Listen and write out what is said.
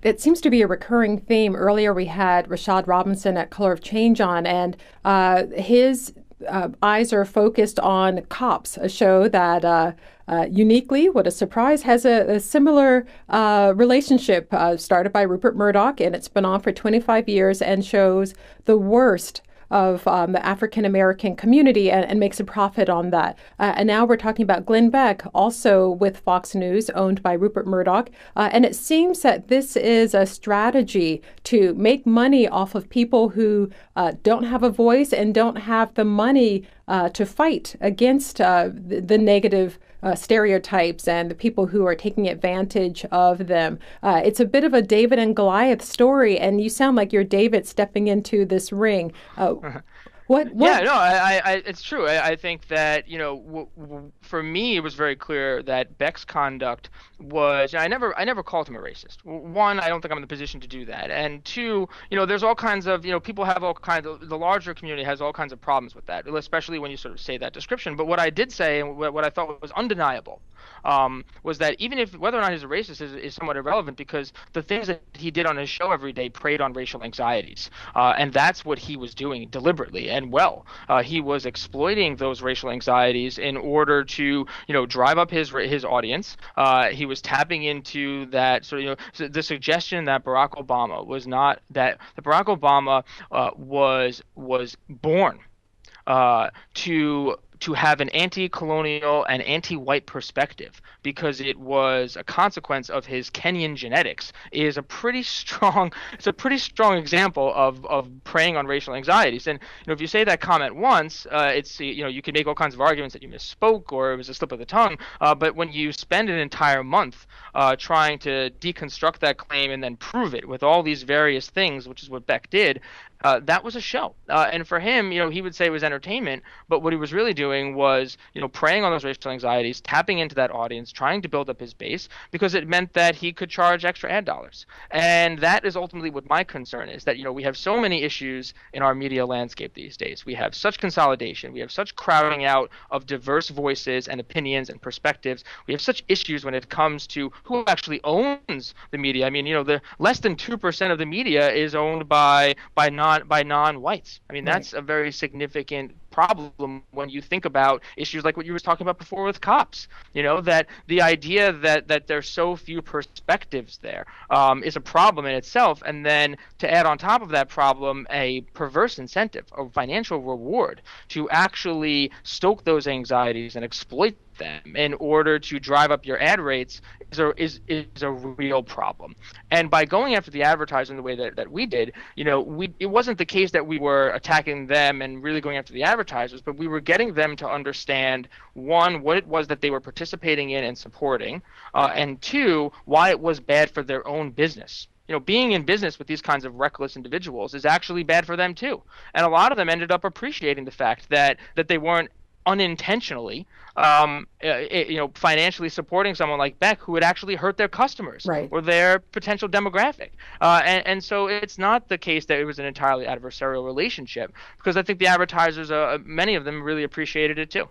It seems to be a recurring theme. Earlier, we had Rashad Robinson at Color of Change on, and his eyes are focused on Cops, a show that uniquely, what a surprise, has a similar relationship started by Rupert Murdoch, and it's been on for 25 years and shows the worst of the African American community and makes a profit on that. And now we're talking about Glenn Beck, also with Fox News, owned by Rupert Murdoch. And it seems that this is a strategy to make money off of people who don't have a voice and don't have the money to fight against the negative stereotypes and the people who are taking advantage of them. It's a bit of a David and Goliath story, and you sound like you're David stepping into this ring. What? Yeah, no, it's true. I think that, for me, it was very clear that Beck's conduct was, I never called him a racist. One, I don't think I'm in the position to do that. And two, there's all kinds of, people have all kinds of, the larger community has all kinds of problems with that, especially when you sort of say that description. But what I did say, and what I thought was undeniable, was that even if whether or not he's a racist is somewhat irrelevant, because the things that he did on his show every day preyed on racial anxieties. And that's what he was doing deliberately and well. He was exploiting those racial anxieties in order to, drive up his audience. He was tapping into that sort of, the suggestion that Barack Obama was not that Barack Obama was born to have an anti-colonial and anti-white perspective because it was a consequence of his Kenyan genetics is a pretty strong example of preying on racial anxieties. And if you say that comment once, it's you can make all kinds of arguments that you misspoke or it was a slip of the tongue. But when you spend an entire month trying to deconstruct that claim and then prove it with all these various things, which is what Beck did, that was a show. And for him, he would say it was entertainment, but what he was really doing was, preying on those racial anxieties, tapping into that audience, trying to build up his base, because it meant that he could charge extra ad dollars. And that is ultimately what my concern is, that, we have so many issues in our media landscape these days. We have such consolidation. We have such crowding out of diverse voices and opinions and perspectives. We have such issues when it comes to who actually owns the media. I mean, the less than 2% of the media is owned by non-whites. I mean, that's a very significant problem when you think about issues like what you were talking about before with cops. That the idea that there's so few perspectives there is a problem in itself, and then to add on top of that problem a perverse incentive, a financial reward to actually stoke those anxieties and exploit them in order to drive up your ad rates is a real problem. And by going after the advertiser in the way that we did, it wasn't the case that we were attacking them and really going after the advertisers, but we were getting them to understand, one, what it was that they were participating in and supporting, and two, why it was bad for their own business. Being in business with these kinds of reckless individuals is actually bad for them too. And a lot of them ended up appreciating the fact that they weren't unintentionally financially supporting someone like Beck who would actually hurt their customers or their potential demographic. And so it's not the case that it was an entirely adversarial relationship, because I think the advertisers, many of them really appreciated it too.